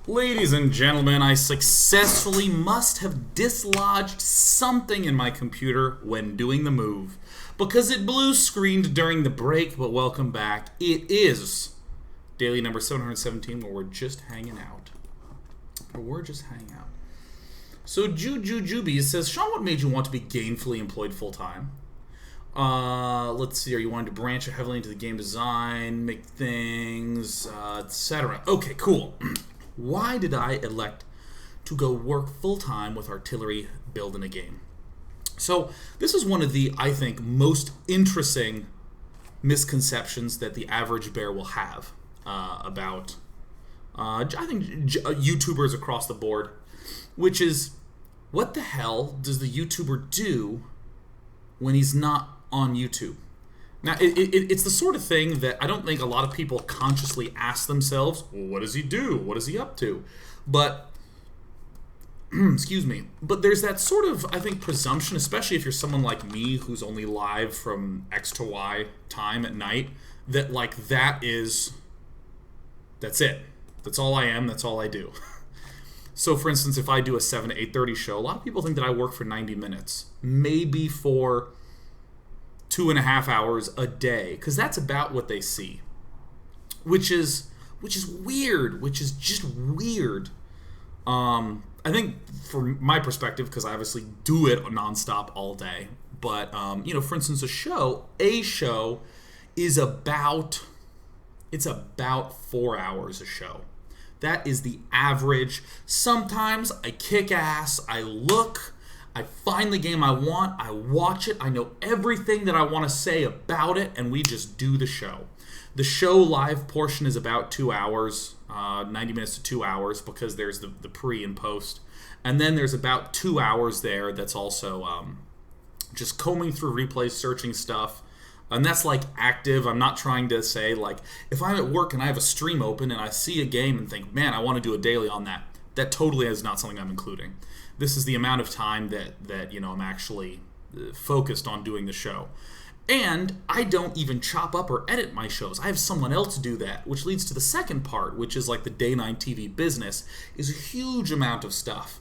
Ladies and gentlemen, I successfully must have dislodged something in my computer when doing the move. Because it blue screened during the break, but welcome back. It is daily number 717 where we're just hanging out. So Jujujubi says, Sean, what made you want to be gainfully employed full time? Let's see. Are you wanting to branch heavily into the game design, make things, etc.? Okay, cool. Why did I elect to go work full time with artillery building a game? So this is one of the, I think, most interesting misconceptions that the average bear will have about, I think, YouTubers across the board, which is, what the hell does the YouTuber do when he's not on YouTube? Now, it's the sort of thing that I don't think a lot of people consciously ask themselves, well, what does he do? What is he up to? But, excuse me, but there's that sort of, I think, presumption, especially if you're someone like me who's only live from X to Y time at night, that, like, that's it. That's all I am, that's all I do. So, for instance, if I do a 7 to 8:30 show, a lot of people think that I work for 90 minutes, maybe for 2.5 hours a day, because that's about what they see, which is weird, which is just weird. I think from my perspective, because I obviously do it nonstop all day, but for instance, a show is about 4 hours a show. That is the average. Sometimes I kick ass, I find the game I want, I watch it, I know everything that I want to say about it, and we just do the show. The show live portion is about 2 hours, 90 minutes to 2 hours, because there's the pre and post. And then there's about 2 hours there that's also just combing through replays, searching stuff. And that's like active. I'm not trying to say, like, if I'm at work and I have a stream open and I see a game and think, man, I want to do a daily on that. That totally is not something I'm including. This is the amount of time that I'm actually focused on doing the show. And I don't even chop up or edit my shows. I have someone else do that, which leads to the second part, which is like the Day 9 TV business, is a huge amount of stuff.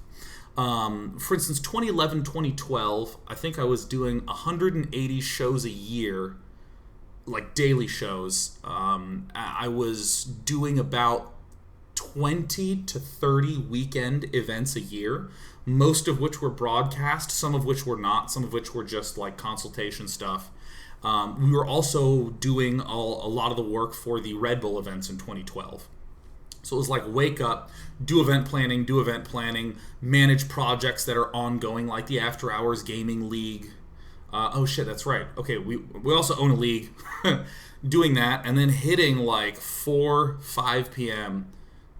For instance, 2011, 2012, I think I was doing 180 shows a year, like daily shows. I was doing about 20 to 30 weekend events a year, most of which were broadcast, some of which were not, some of which were just like consultation stuff. We were also doing a lot of the work for the Red Bull events in 2012. So it was like wake up, do event planning, manage projects that are ongoing, like the After Hours Gaming League. Oh shit, that's right. Okay, we also own a league. Doing that, and then hitting like 5 p.m.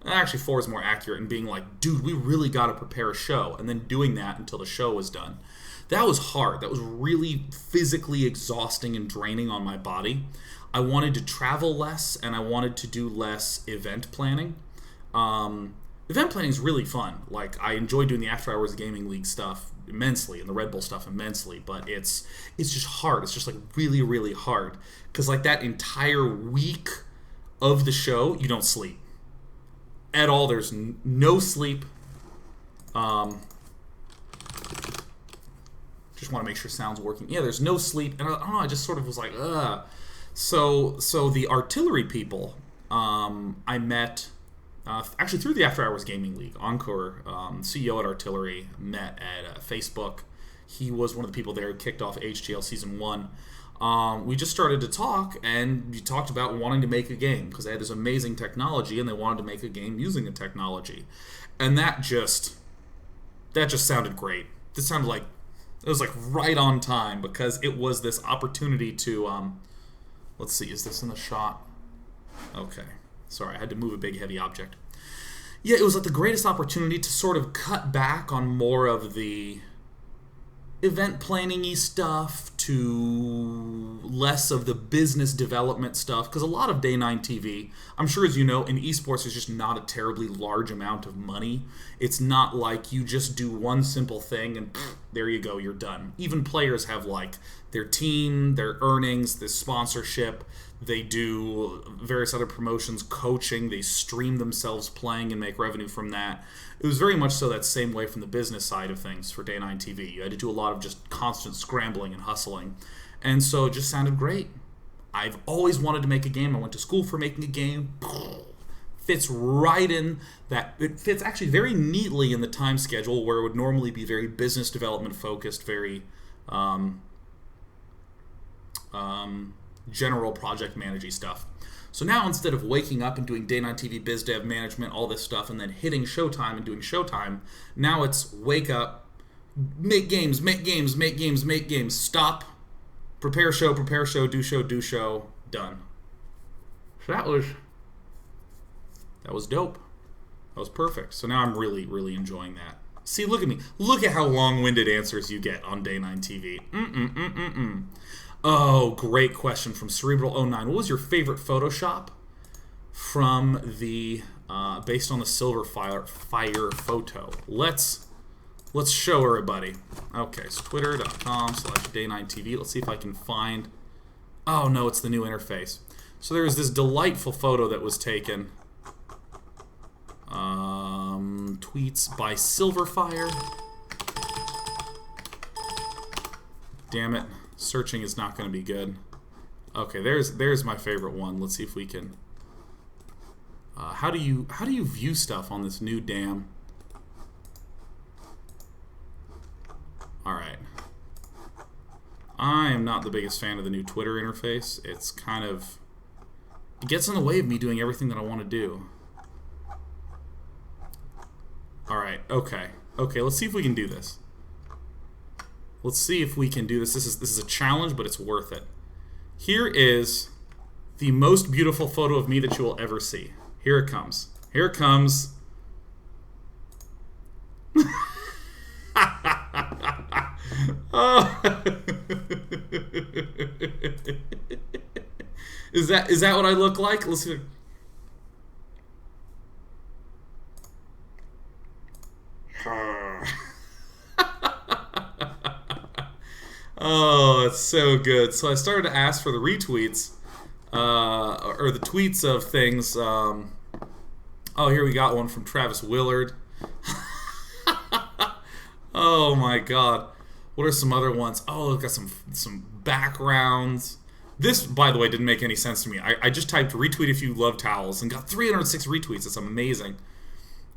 Actually, 4 is more accurate, and being like, dude, we really got to prepare a show, and then doing that until the show was done. That was hard. That was really physically exhausting and draining on my body. I wanted to travel less, and I wanted to do less event planning. Event planning is really fun. Like, I enjoy doing the After Hours Gaming League stuff immensely, and the Red Bull stuff immensely, but it's just hard. It's just, like, really, really hard. Because, like, that entire week of the show, you don't sleep at all. There's no sleep. Just want to make sure sound's working. Yeah, there's no sleep, and I don't know, I just sort of was like, ugh. So the artillery people, I met actually through the After Hours Gaming League. Encore, CEO at Artillery, met at Facebook. He was one of the people there who kicked off HTL Season 1. We just started to talk, and we talked about wanting to make a game, because they had this amazing technology, and they wanted to make a game using the technology. And that just sounded great. It sounded like it was like right on time, because it was this opportunity to... let's see, is this in the shot? Okay. Sorry, I had to move a big, heavy object. Yeah, it was like the greatest opportunity to sort of cut back on more of the event planning-y stuff to less of the business development stuff, because a lot of Day 9 TV, I'm sure as you know, in esports is just not a terribly large amount of money. It's not like you just do one simple thing and there you go, you're done. Even players have like their team, their earnings, their sponsorship, They do various other promotions, coaching. They stream themselves playing and make revenue from that. It was very much so that same way from the business side of things for Day 9 TV. You had to do a lot of just constant scrambling and hustling. And so it just sounded great. I've always wanted to make a game. I went to school for making a game. Fits right in that. It fits actually very neatly in the time schedule where it would normally be very business development focused, very general project managing stuff. So now instead of waking up and doing Day 9 TV, biz dev, management, all this stuff, and then hitting Showtime and doing Showtime, now it's wake up, make games, stop, prepare show, do show, done. So that was dope. That was perfect. So now I'm really, really enjoying that. See, look at me. Look at how long-winded answers you get on Day 9 TV. Oh, great question from Cerebral09. What was your favorite Photoshop from the based on the Silver Fire photo? Let's show everybody. Okay, so twitter.com/day9tv. Let's see if I can find. Oh no, it's the new interface. So there was this delightful photo that was taken. Tweets by Silverfire. Damn it. Searching is not going to be good. Okay, there's my favorite one. Let's see if we can. How do you view stuff on this new damn? All right. I am not the biggest fan of the new Twitter interface. It's kind of it gets in the way of me doing everything that I want to do. All right. Okay. Let's see if we can do this. Let's see if we can do this. This is a challenge, but it's worth it. Here is the most beautiful photo of me that you will ever see. Here it comes. Here it comes. Oh. Is that what I look like? Let's see. Oh, it's so good. So I started to ask for the retweets, or the tweets of things. Oh, here we got one from Travis Willard. Oh my God. What are some other ones? Oh, we've got some backgrounds. This, by the way, didn't make any sense to me. I just typed retweet if you love towels and got 306 retweets. That's amazing.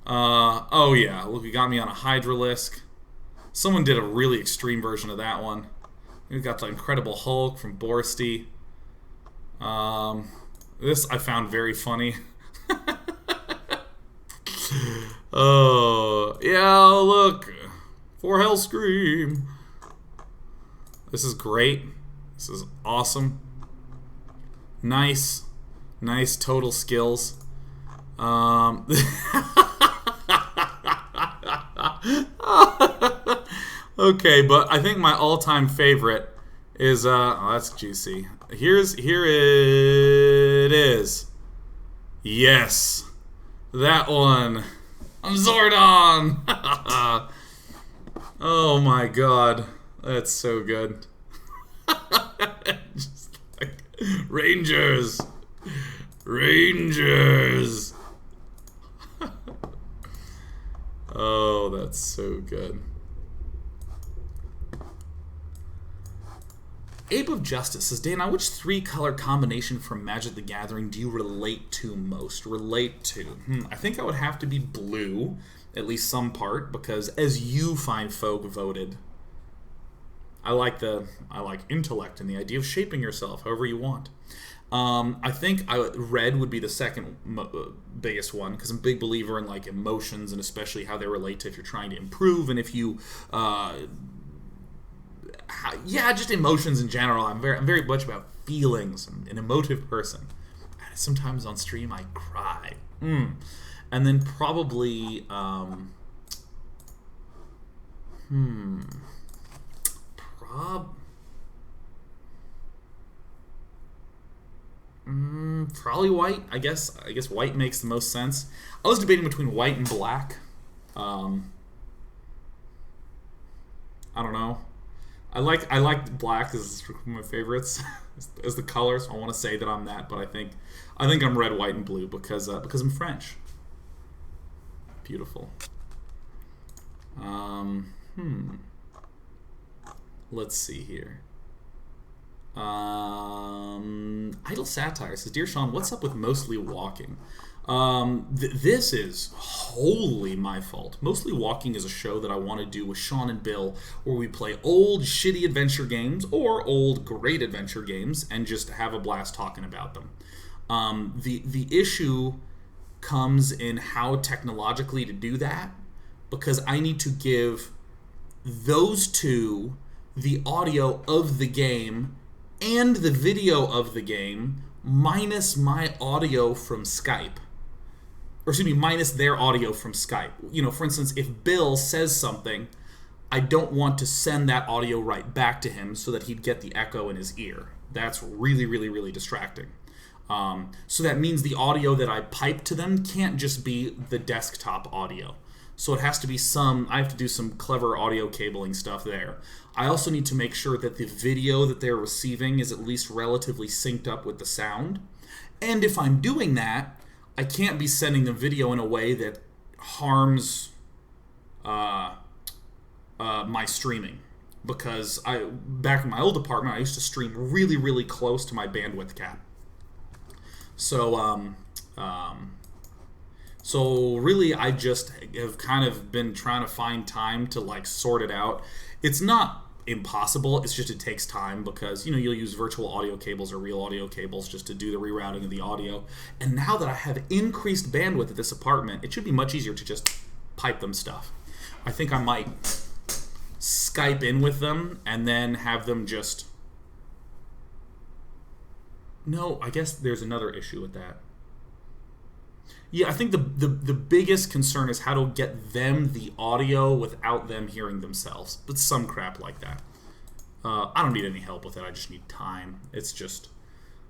Oh yeah, look, you got me on a Hydralisk. Someone did a really extreme version of that one. We got the Incredible Hulk from Borsty. This I found very funny. Oh, yeah, look. For Hellscream. This is great. This is awesome. Nice total skills. Okay, but I think my all-time favorite is oh, that's juicy. Here it is. Yes, that one. I'm Zordon. Oh my God, that's so good. Just like Rangers. Oh, that's so good. Ape of Justice says, Dana, which 3-color combination from Magic the Gathering do you relate to most? Relate to? I think I would have to be blue, at least some part, because as you fine folk voted, I like intellect and the idea of shaping yourself however you want. I think red would be the second biggest one, because I'm a big believer in like emotions and especially how they relate to if you're trying to improve and if you just emotions in general. I'm very much about feelings. I'm an emotive person. Sometimes on stream I cry. And then probably probably white. I guess white makes the most sense. I was debating between white and black. I don't know. I like black as one of my favorites as the color. So I want to say that I'm that, but I think I'm red, white, and blue because I'm French. Beautiful. Let's see here. Idle Satire says, Dear Sean, what's up with Mostly Walking? This is wholly my fault. Mostly Walking is a show that I want to do with Sean and Bill, where we play old shitty adventure games or old great adventure games and just have a blast talking about them. The issue comes in how technologically to do that, because I need to give those two the audio of the game and the video of the game minus my audio from Skype. Or excuse me, minus their audio from Skype. You know, for instance, if Bill says something, I don't want to send that audio right back to him so that he'd get the echo in his ear. That's really, really, really distracting. So that means the audio that I pipe to them can't just be the desktop audio. So it has to be I have to do some clever audio cabling stuff there. I also need to make sure that the video that they're receiving is at least relatively synced up with the sound. And if I'm doing that, I can't be sending the video in a way that harms my streaming. Because back in my old apartment, I used to stream really, really close to my bandwidth cap. So really, I just have kind of been trying to find time to like sort it out. It's not impossible. It's just it takes time because, you know, you'll use virtual audio cables or real audio cables just to do the rerouting of the audio. And now that I have increased bandwidth at this apartment, it should be much easier to just pipe them stuff. I think I might Skype in with them and then have them just... No, I guess there's another issue with that. Yeah, I think the biggest concern is how to get them the audio without them hearing themselves. But some crap like that. I don't need any help with it. I just need time. It's just...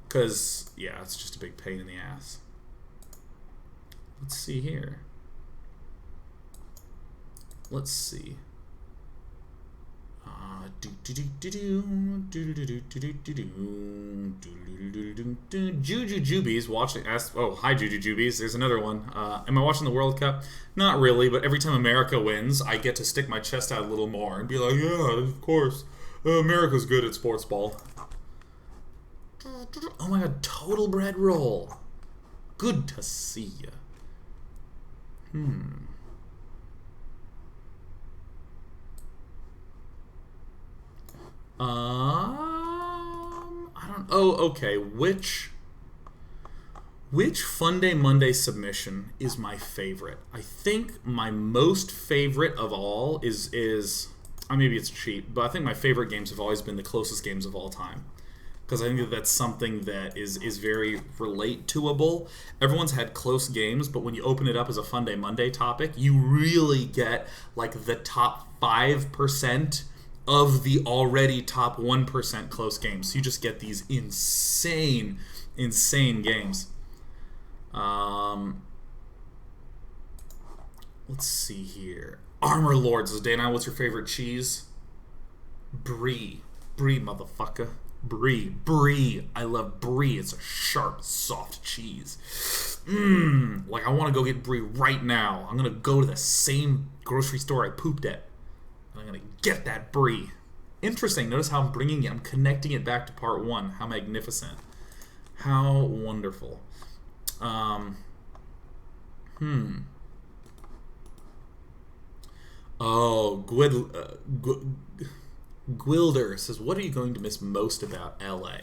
Because, yeah, it's just a big pain in the ass. Let's see here. Let's see. Juju Jubies watching. Oh, hi Juju Jubies. There's another one. Am I watching the World Cup? Not really, but every time America wins, I get to stick my chest out a little more and be like, yeah, of course, America's good at sports ball. Oh my god, total bread roll. Good to see ya. I don't... Oh, okay. Which Fun Day Monday submission is my favorite? I think my most favorite of all is maybe it's cheap, but I think my favorite games have always been the closest games of all time. Because I think that that's something that is very relate-toable. Everyone's had close games, but when you open it up as a Fun Day Monday topic, you really get like the top 5% of the already top 1% close games. So you just get these insane games. Let's see here. Armor Lords says, Dana, what's your favorite cheese? Brie, motherfucker. Brie. I love Brie. It's a sharp, soft cheese. Like I want to go get Brie right now. I'm going to go to the same grocery store I pooped at. I'm going to get that Brie. Interesting. Notice how I'm connecting it back to part one. How magnificent. How wonderful. Oh, Gwilder says, what are you going to miss most about LA?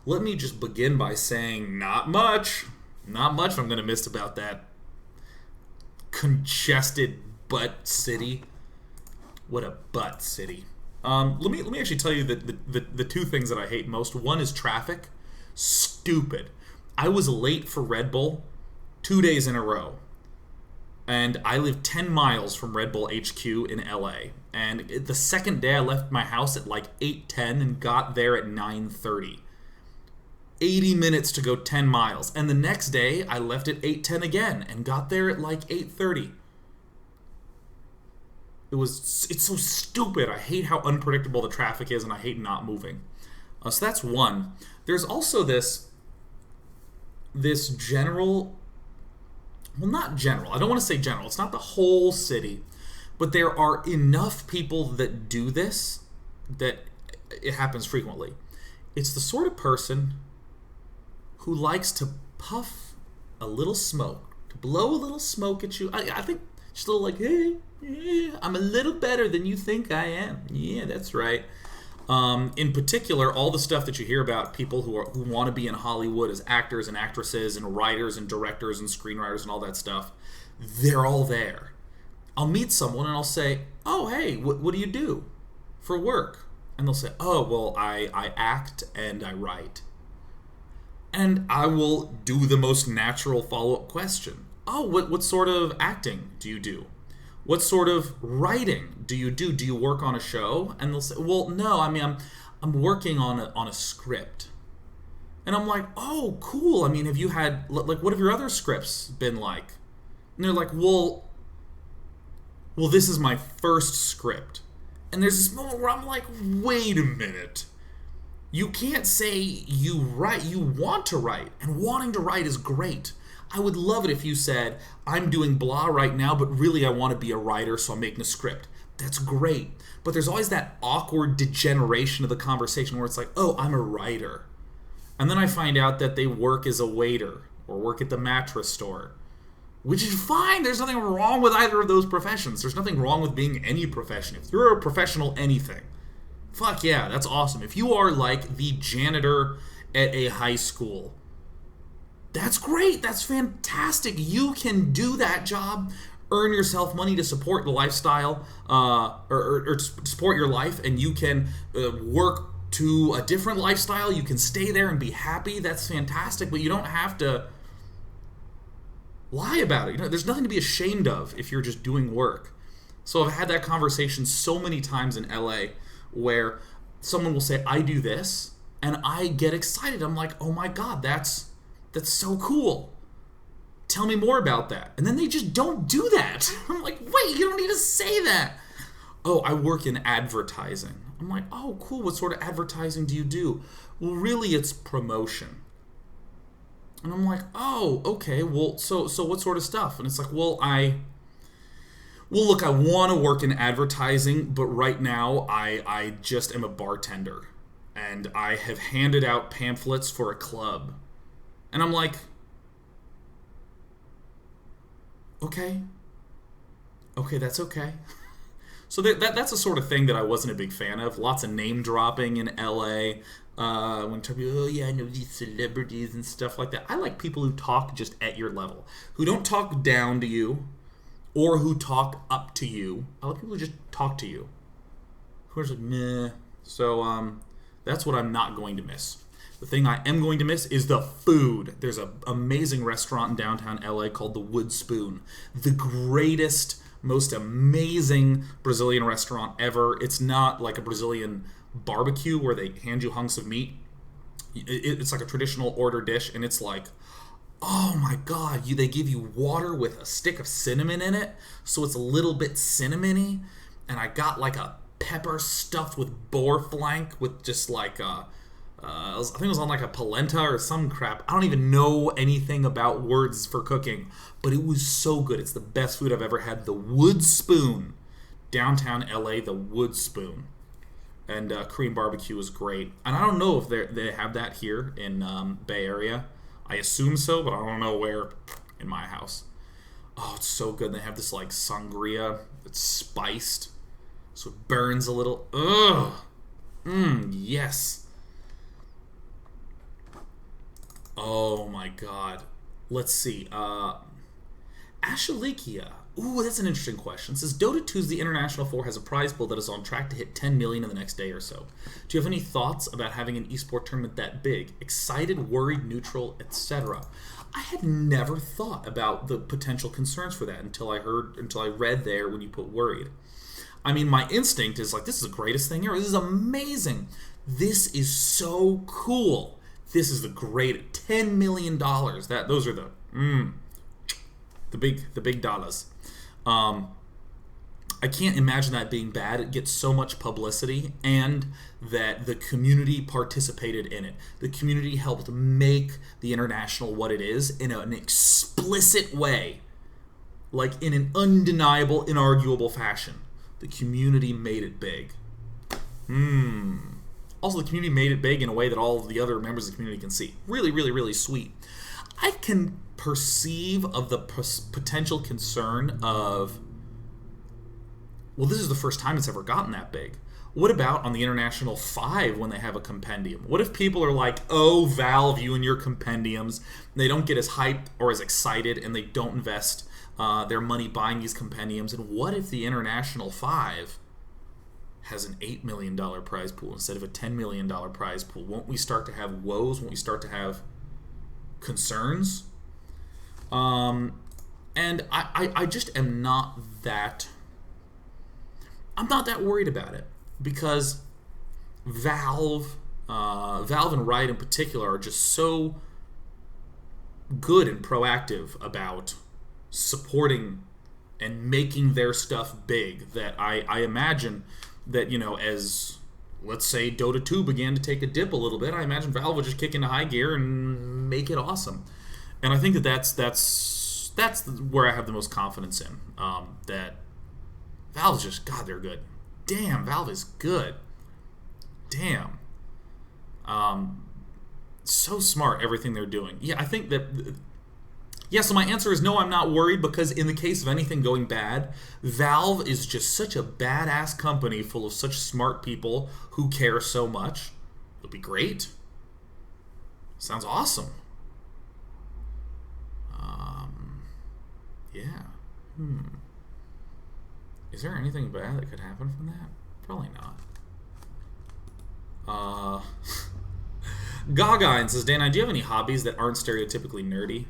Let me just begin by saying not much. Not much I'm going to miss about that congested butt city. What a butt city. Let me actually tell you the two things that I hate most. One is traffic. Stupid. I was late for Red Bull 2 days in a row. And I live 10 miles from Red Bull HQ in LA. And the second day I left my house at like 8:10 and got there at 9:30. 80 minutes to go 10 miles. And the next day I left at 8:10 again and got there at like 8:30. It's so stupid. I hate how unpredictable the traffic is, and I hate not moving. So that's one. There's also this general, well, not general. I don't want to say general. It's not the whole city, but there are enough people that do this that it happens frequently. It's the sort of person who likes to puff a little smoke, to blow a little smoke at you. I think just a little like, hey, yeah, I'm a little better than you think I am. Yeah, that's right. In particular, all the stuff that you hear about people who want to be in Hollywood as actors and actresses and writers and directors and screenwriters and all that stuff, they're all there. I'll meet someone and I'll say, oh, hey, what do you do for work? And they'll say, oh, well, I act and I write. And I will do the most natural follow-up question. Oh, what sort of acting do you do? What sort of writing do you do? Do you work on a show? And they'll say, well, no, I mean, I'm working on a script. And I'm like, oh, cool. I mean, have you had, like, what have your other scripts been like? And they're like, well, this is my first script. And there's this moment where I'm like, wait a minute. You can't say you write. You want to write. And wanting to write is great. I would love it if you said, I'm doing blah right now, but really I want to be a writer, so I'm making a script. That's great. But there's always that awkward degeneration of the conversation where it's like, oh, I'm a writer. And then I find out that they work as a waiter or work at the mattress store, which is fine. There's nothing wrong with either of those professions. There's nothing wrong with being any profession. If you're a professional anything, fuck yeah, that's awesome. If you are like the janitor at a high school, that's great. That's fantastic. You can do that job, earn yourself money to support the lifestyle, or to support your life, and you can work to a different lifestyle. You can stay there and be happy. That's fantastic, but you don't have to lie about it. You know, there's nothing to be ashamed of if you're just doing work. So I've had that conversation so many times in LA where someone will say, I do this, and I get excited. I'm like, oh my God, that's so cool. Tell me more about that. And then they just don't do that. I'm like, wait, you don't need to say that. Oh, I work in advertising. I'm like, oh, cool. What sort of advertising do you do? Well, really, it's promotion. And I'm like, oh, okay. Well, so what sort of stuff? And it's like, well, look, I want to work in advertising, but right now I just am a bartender. And I have handed out pamphlets for a club. And I'm like, okay, that's okay. So that's the sort of thing that I wasn't a big fan of. Lots of name dropping in LA. When people, oh yeah, I know these celebrities and stuff like that. I like people who talk just at your level, who don't talk down to you, or who talk up to you. I like people who just talk to you. Who are just like, meh. So that's what I'm not going to miss. The thing I am going to miss is the food. There's an amazing restaurant in downtown LA called the Wood Spoon. The greatest, most amazing Brazilian restaurant ever. It's not like a Brazilian barbecue where they hand you hunks of meat. It's like a traditional order dish, and it's like, oh my God, they give you water with a stick of cinnamon in it, so it's a little bit cinnamony. And I got like a pepper stuffed with boar flank with just like I think it was on like a polenta or some crap. I don't even know anything about words for cooking, but it was so good. It's the best food I've ever had. The Wood Spoon. Downtown LA, the Wood Spoon. And Korean barbecue is great. And I don't know if they have that here in Bay Area. I assume so, but I don't know where in my house. Oh, it's so good. They have this like sangria. It's spiced, so it burns a little. Ugh. Yes. Oh my God. Let's see. Ashalikia. Ooh, that's an interesting question. It says Dota 2's The International 4 has a prize pool that is on track to hit 10 million in the next day or so. Do you have any thoughts about having an esport tournament that big? Excited, worried, neutral, etc. I had never thought about the potential concerns for that until I read there when you put worried. I mean, my instinct is like, this is the greatest thing ever. This is amazing. This is so cool. This is the great $10 million. Those are the big dollars. I can't imagine that being bad. It gets so much publicity, and that the community participated in it. The community helped make the International what it is in an explicit way, like in an undeniable, inarguable fashion. The community made it big. Also, the community made it big in a way that all of the other members of the community can see. Really, really, really sweet. I can perceive of the potential concern of, well, this is the first time it's ever gotten that big. What about on the International 5 when they have a compendium? What if people are like, oh, Valve, you and your compendiums, they don't get as hyped or as excited, and they don't invest their money buying these compendiums? And what if the International 5 has an $8 million prize pool instead of a $10 million prize pool? Won't we start to have woes? Won't we start to have concerns? And I just am not that... I'm not that worried about it, because Valve and Riot in particular are just so good and proactive about supporting and making their stuff big that I imagine that, as, let's say, Dota 2 began to take a dip a little bit, I imagine Valve would just kick into high gear and make it awesome. And I think that's where I have the most confidence in, that Valve's just, God, they're good. Damn, Valve is good. Damn. So smart, everything they're doing. Yeah, I think that... Yeah, so my answer is no, I'm not worried, because in the case of anything going bad, Valve is just such a badass company full of such smart people who care so much. It'll be great. Sounds awesome. Yeah. Is there anything bad that could happen from that? Probably not. Gagain says, Dana, do you have any hobbies that aren't stereotypically nerdy?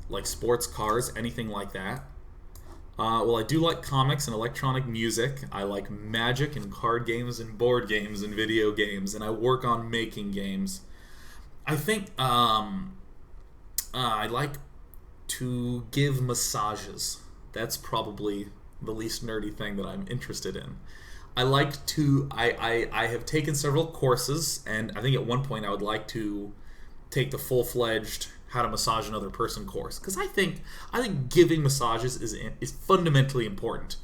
Like sports, cars, anything like that? Well, I do like comics and electronic music. I like magic and card games and board games and video games, and I work on making games. I think I like to give massages. That's probably the least nerdy thing that I'm interested in. I like to... I have taken several courses, and I think at one point I would like to take the full-fledged how to massage another person course, because I think giving massages is fundamentally important.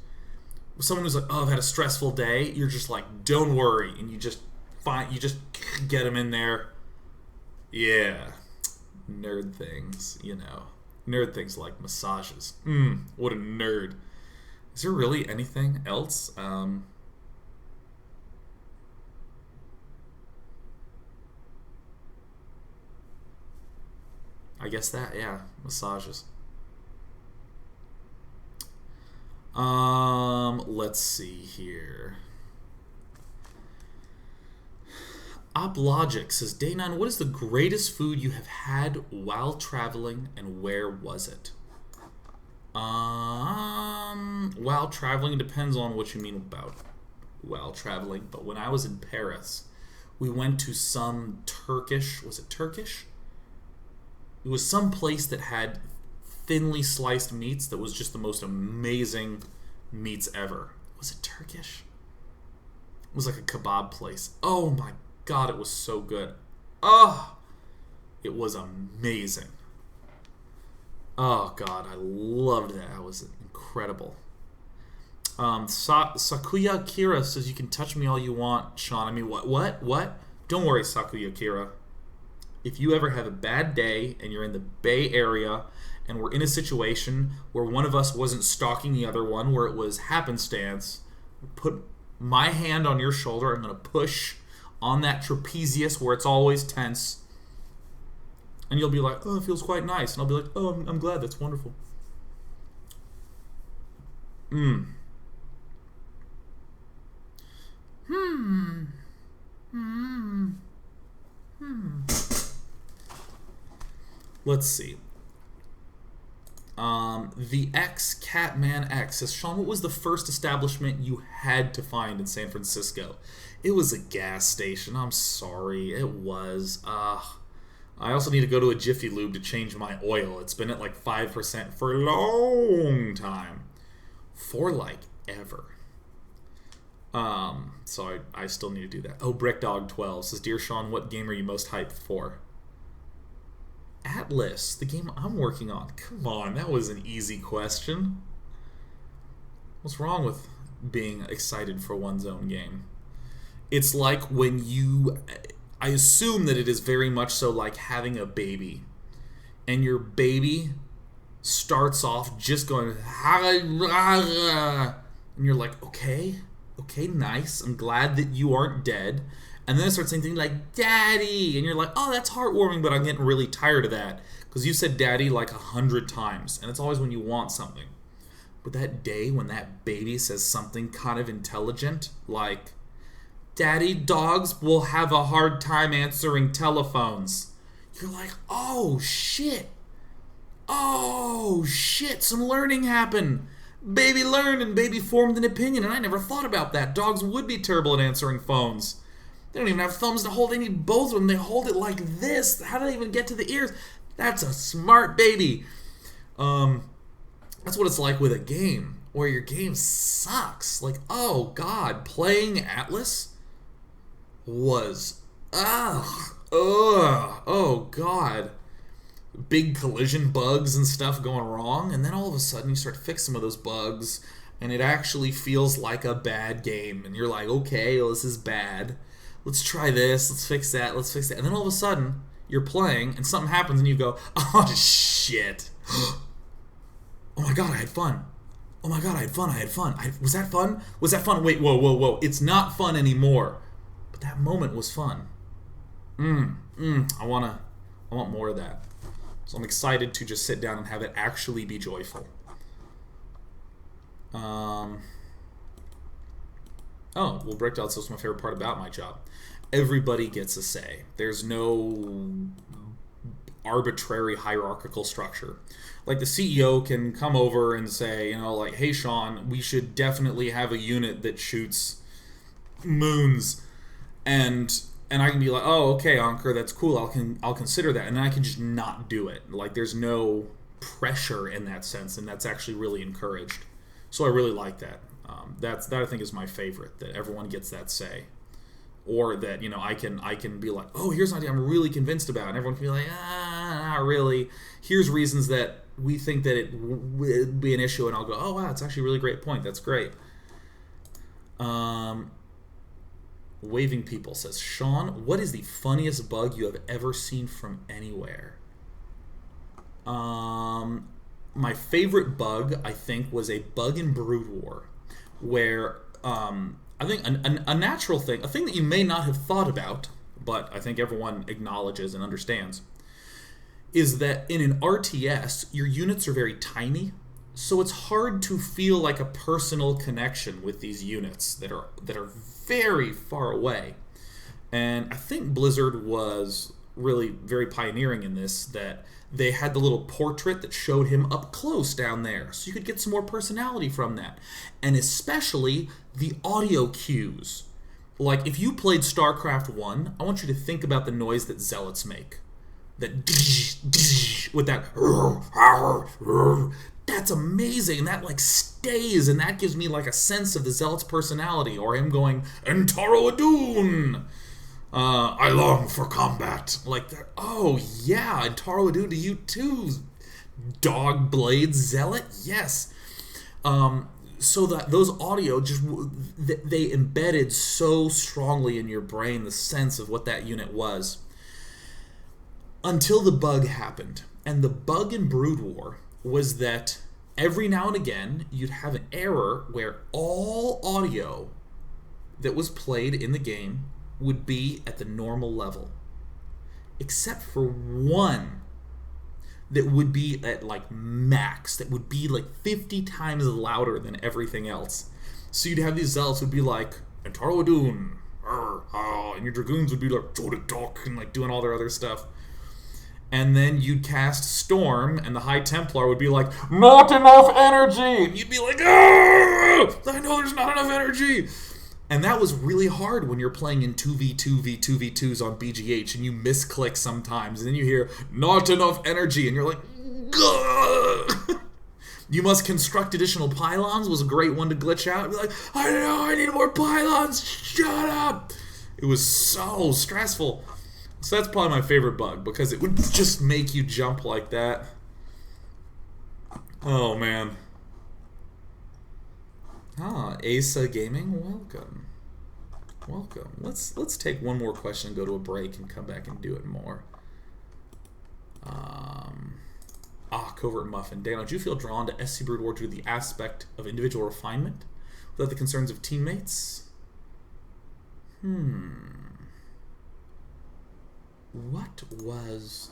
Someone who's like, oh, I've had a stressful day, you're just like, don't worry, and you just get them in there. Yeah, nerd things, nerd things like massages. What a nerd. Is there really anything else? I guess that, yeah, massages. Let's see here. OpLogic says, Daynon, what is the greatest food you have had while traveling, and where was it? While traveling, depends on what you mean about while traveling, but when I was in Paris, we went to some Turkish, was it Turkish? It was some place that had thinly sliced meats that was just the most amazing meats ever. Was it Turkish? It was like a kebab place. Oh my God, it was so good. Oh, it was amazing. Oh God, I loved that. That was incredible. Sakuya Kira says, you can touch me all you want, Sean. I mean, what? Don't worry, Sakuya Kira. If you ever have a bad day and you're in the Bay Area and we're in a situation where one of us wasn't stalking the other one, where it was happenstance, put my hand on your shoulder, I'm going to push on that trapezius where it's always tense, and you'll be like, oh, it feels quite nice. And I'll be like, oh, I'm glad, that's wonderful. Let's see. The X Catman X says, Sean, what was the first establishment you had to find in San Francisco? It was a gas station. I'm sorry. It was. I also need to go to a Jiffy Lube to change my oil. It's been at like 5% for a long time. For like ever. So I still need to do that. Oh, Brickdog12 says, Dear Sean, what game are you most hyped for? Atlas, the game I'm working on. Come on, that was an easy question. What's wrong with being excited for one's own game? It's like when you... I assume that it is very much so like having a baby. And your baby starts off just going... And you're like, okay, nice. I'm glad that you aren't dead. And then it starts saying things like, Daddy! And you're like, oh, that's heartwarming, but I'm getting really tired of that. Because you said Daddy like 100 times. And it's always when you want something. But that day when that baby says something kind of intelligent, like, Daddy, dogs will have a hard time answering telephones. You're like, oh, shit. Oh, shit, some learning happened. Baby learned and baby formed an opinion, and I never thought about that. Dogs would be terrible at answering phones. They don't even have thumbs to hold. They need both of them. They hold it like this. How do they even get to the ears? That's a smart baby. That's what it's like with a game, where your game sucks. Like, oh, God, playing Atlas was, oh, God. Big collision bugs and stuff going wrong, and then all of a sudden you start to fix some of those bugs, and it actually feels like a bad game, and you're like, okay, well, this is bad. Let's try this, let's fix that, and then all of a sudden, you're playing, and something happens, and you go, oh, shit. Oh my God, I had fun. Oh my God, I had fun. Was that fun? Wait, whoa. It's not fun anymore. But that moment was fun. I want more of that. So I'm excited to just sit down and have it actually be joyful. Oh, well, Breakdown says my favorite part about my job. Everybody gets a say. There's no arbitrary hierarchical structure. Like, the CEO can come over and say, like, hey, Sean, we should definitely have a unit that shoots moons. And I can be like, oh, okay, Ankur, that's cool. I'll consider that. And then I can just not do it. Like, there's no pressure in that sense, and that's actually really encouraged. So I really like that. That I think is my favorite, that everyone gets that say. Or that, I can be like, oh, here's an idea I'm really convinced about. And everyone can be like, not really. Here's reasons that we think that it would be an issue. And I'll go, oh, wow, it's actually a really great point. That's great. Waving People says, Sean, what is the funniest bug you have ever seen from anywhere? My favorite bug, I think, was a bug in Brood War, where I think a natural thing, a thing that you may not have thought about, but I think everyone acknowledges and understands, is that in an RTS, your units are very tiny, so it's hard to feel like a personal connection with these units that are very far away. And I think Blizzard was really very pioneering in this, that they had the little portrait that showed him up close down there, so you could get some more personality from that. And especially the audio cues. Like, if you played StarCraft 1, I want you to think about the noise that zealots make. That with that, that's amazing, and that stays, and that gives me a sense of the zealot's personality, or him going, Entaro Adun! I long for combat. Oh yeah, Entaro Adun to you too, Dog Blade Zealot, yes. So that those audio they embedded so strongly in your brain the sense of what that unit was. Until the bug happened. And the bug in Brood War was that every now and again you'd have an error where all audio that was played in the game would be at the normal level. Except for one that would be at max, that would be 50 times louder than everything else. So you'd have these zealots would be like, Entaro Adun, and your dragoons would be like, Jodadok, and doing all their other stuff. And then you'd cast Storm, and the High Templar would be like, not enough energy! And you'd be like, I know there's not enough energy! And that was really hard when you're playing in 2v2v2v2s on BGH, and you misclick sometimes, and then you hear, not enough energy, and you're like, Gah! You must construct additional pylons was a great one to glitch out. Be like, I don't know, I need more pylons. Shut up. It was so stressful. So that's probably my favorite bug because it would just make you jump like that. Oh man. Asa Gaming, welcome. Welcome. Let's take one more question and go to a break and come back and do it more. Covert Muffin. Daniel, do you feel drawn to SC Brood War due to the aspect of individual refinement without the concerns of teammates? What was...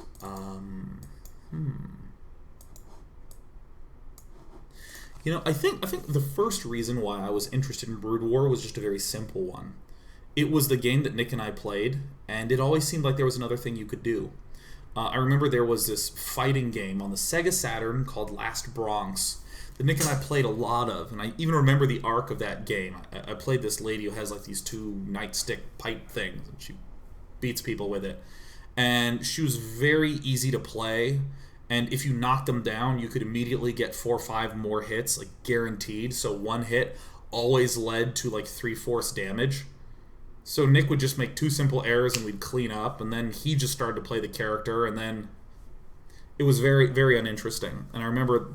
You know, I think the first reason why I was interested in Brood War was just a very simple one. It was the game that Nick and I played, and it always seemed like there was another thing you could do. I remember there was this fighting game on the Sega Saturn called Last Bronx that Nick and I played a lot of, and I even remember the arc of that game. I played this lady who has like these two nightstick pipe things, and she beats people with it. And she was very easy to play, and if you knocked them down, you could immediately get 4 or 5 more hits, like guaranteed. So one hit always led to like 3/4 damage. So Nick would just make 2 simple errors and we'd clean up, and then he just started to play the character, and then it was very, very uninteresting. And I remember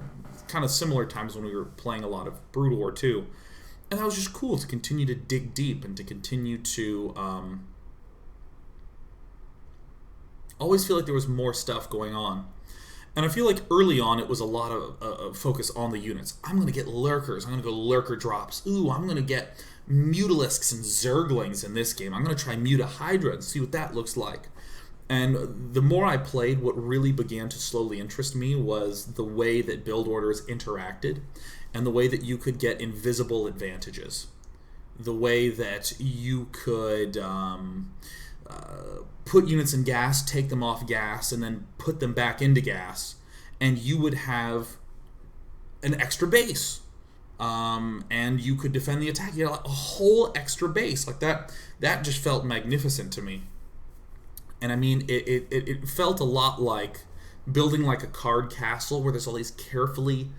kind of similar times when we were playing a lot of Brood War too. And that was just cool to continue to dig deep and to continue to always feel like there was more stuff going on. And I feel like early on it was a lot of focus on the units. I'm going to get lurkers. I'm going to go lurker drops. Ooh, I'm going to get Mutalisks and Zerglings in this game. I'm going to try Mutahydra and see what that looks like. And the more I played, what really began to slowly interest me was the way that build orders interacted and the way that you could get invisible advantages. The way that you could put units in gas, take them off gas, and then put them back into gas, and you would have an extra base. And you could defend the attack. You had a whole extra base like that. That just felt magnificent to me. And I mean, it felt a lot like building like a card castle where there's all these carefully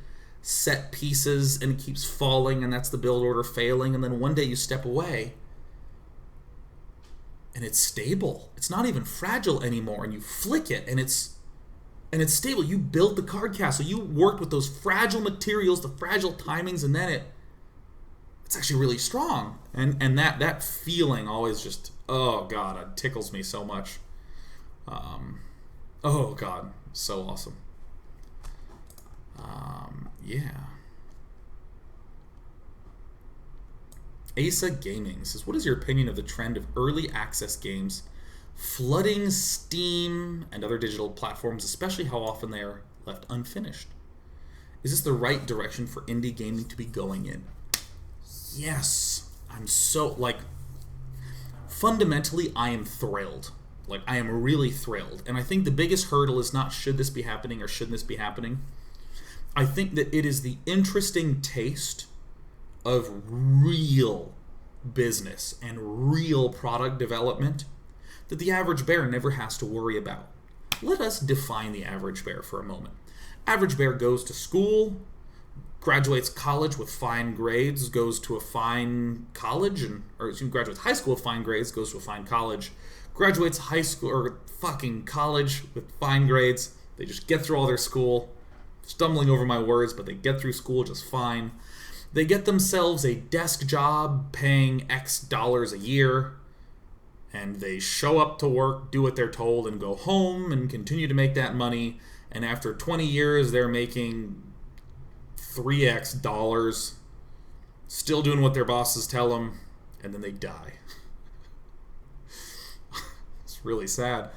set pieces and it keeps falling, and that's the build order failing. And then one day you step away and it's stable. It's not even fragile anymore, and you flick it and it's stable. You built the card castle. You worked with those fragile materials, the fragile timings, and then it's actually really strong. And that feeling always just, oh God, it tickles me so much. Oh God, so awesome. Yeah. Asa Gaming says, what is your opinion of the trend of early access games flooding Steam and other digital platforms, especially how often they are left unfinished? Is this the right direction for indie gaming to be going in? Yes. I'm so, fundamentally, I am thrilled. I am really thrilled. And I think the biggest hurdle is not should this be happening or shouldn't this be happening. I think that it is the interesting taste of real business and real product development that the average bear never has to worry about. Let us define the average bear for a moment. Average bear goes to school, graduates college with fine grades, goes to a fine college, graduates high school with fine grades, goes to a fine college, graduates high school or fucking college with fine grades. They just get through all their school, stumbling over my words, but they get through school just fine. They get themselves a desk job paying X dollars a year, and they show up to work, do what they're told, and go home and continue to make that money. And after 20 years, they're making 3X dollars, still doing what their bosses tell them, and then they die. It's really sad.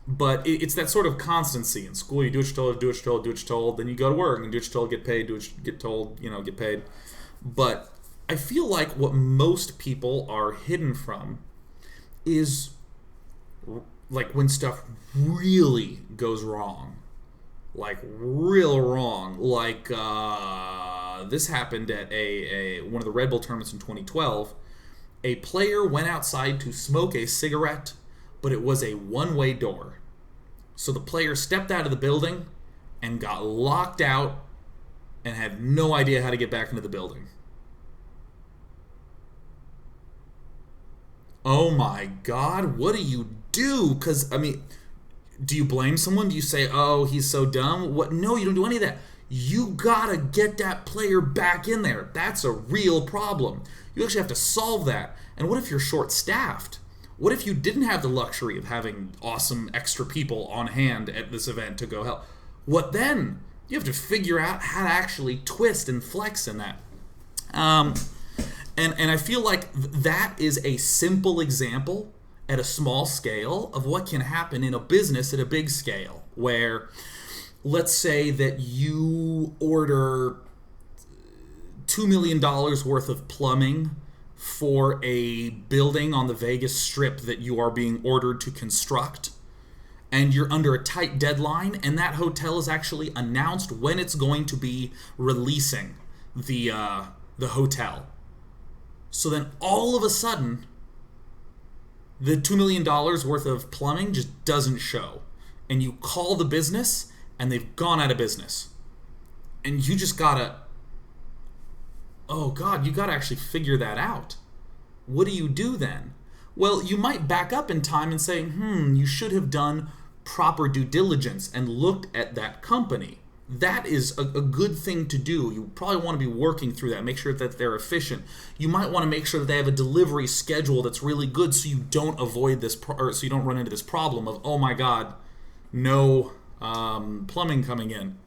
But it's that sort of constancy. In school, you do what you're told, do what you're told, do what you're told. Then you go to work and do what you're told, get paid, do what you get told, get paid. But I feel like what most people are hidden from is when stuff really goes wrong. Real wrong. This happened at one of the Red Bull tournaments in 2012. A player went outside to smoke a cigarette, but it was a one-way door. So the player stepped out of the building, and got locked out and had no idea how to get back into the building. Oh my God, what do you do? Because, I mean, do you blame someone? Do you say, oh, he's so dumb? What? No, you don't do any of that. You gotta get that player back in there. That's a real problem. You actually have to solve that. And what if you're short-staffed? What if you didn't have the luxury of having awesome extra people on hand at this event to go help? What then? You have to figure out how to actually twist and flex in that. And I feel like that is a simple example at a small scale of what can happen in a business at a big scale, where let's say that you order $2 million worth of plumbing for a building on the Vegas Strip that you are being ordered to construct, and you're under a tight deadline, and that hotel is actually announced when it's going to be releasing the hotel. So then all of a sudden, the $2 million worth of plumbing just doesn't show. And you call the business, and they've gone out of business. And you just gotta, oh God, you gotta actually figure that out. What do you do then? Well, you might back up in time and say, you should have done proper due diligence and looked at that company. That is a good thing to do. You probably want to be working through that. Make sure that they're efficient. You might want to make sure that they have a delivery schedule that's really good, so you don't avoid this, or so you don't run into this problem of, oh my God, no plumbing coming in,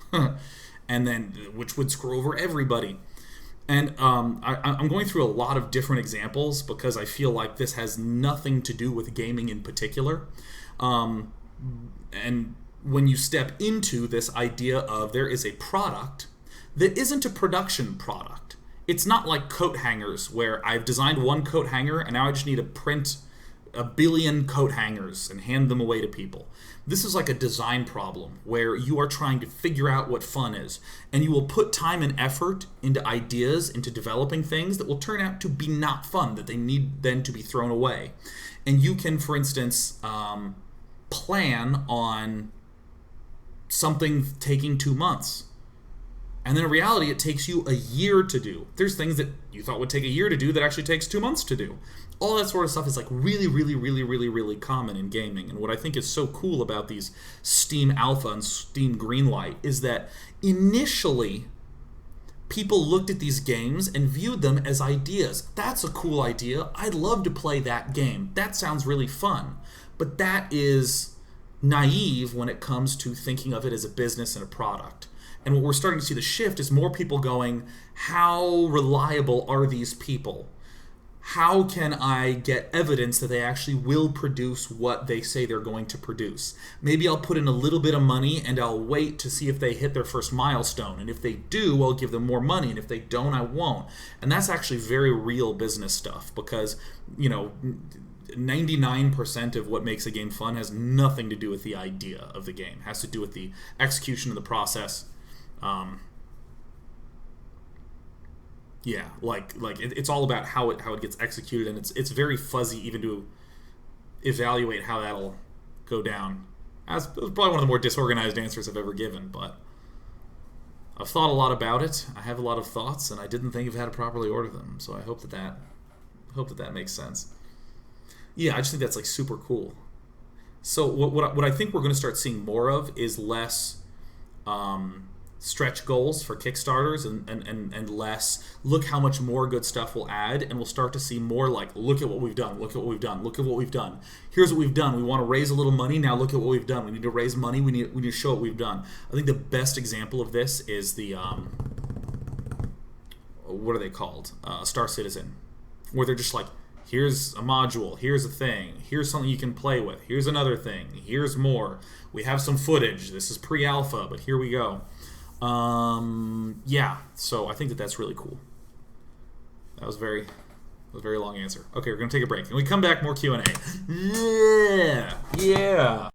and then which would screw over everybody. And I'm going through a lot of different examples because I feel like this has nothing to do with gaming in particular, and when you step into this idea of there is a product that isn't a production product. It's not like coat hangers where I've designed one coat hanger and now I just need to print 1 billion coat hangers and hand them away to people. This is like a design problem where you are trying to figure out what fun is, and you will put time and effort into ideas, into developing things that will turn out to be not fun, that they need then to be thrown away. And you can, for instance, plan on something taking 2 months. And then in reality, it takes you a year to do. There's things that you thought would take a year to do that actually takes 2 months to do. All that sort of stuff is like really, really, really, really, really common in gaming. And what I think is so cool about these Steam Alpha and Steam Greenlight is that initially, people looked at these games and viewed them as ideas. That's a cool idea. I'd love to play that game. That sounds really fun. But that is naive when it comes to thinking of it as a business and a product. And what we're starting to see the shift is more people going, how reliable are these people? How can I get evidence that they actually will produce what they say they're going to produce? Maybe I'll put in a little bit of money and I'll wait to see if they hit their first milestone. And if they do, I'll give them more money. And if they don't, I won't. And that's actually very real business stuff because, 99% of what makes a game fun has nothing to do with the idea of the game. It has to do with the execution of the process. It's all about how it gets executed, and it's very fuzzy even to evaluate how that'll go down. That's probably one of the more disorganized answers I've ever given, but I've thought a lot about it. I have a lot of thoughts, and I didn't think of how to properly order them. So I hope that makes sense. Yeah, I just think that's like super cool. So what I think we're going to start seeing more of is less stretch goals for Kickstarters and less look how much more good stuff we'll add, and we'll start to see more like look at what we've done, look at what we've done, look at what we've done. Here's what we've done. We want to raise a little money, now look at what we've done. We need to raise money, we need to show what we've done. I think the best example of this is the what are they called? Star Citizen, where they're just like, here's a module, here's a thing, here's something you can play with, here's another thing, here's more. We have some footage. This is pre-alpha, but here we go. Yeah, so I think that's really cool. That was a very long answer. Okay, we're going to take a break. When we come back, more Q&A. Yeah!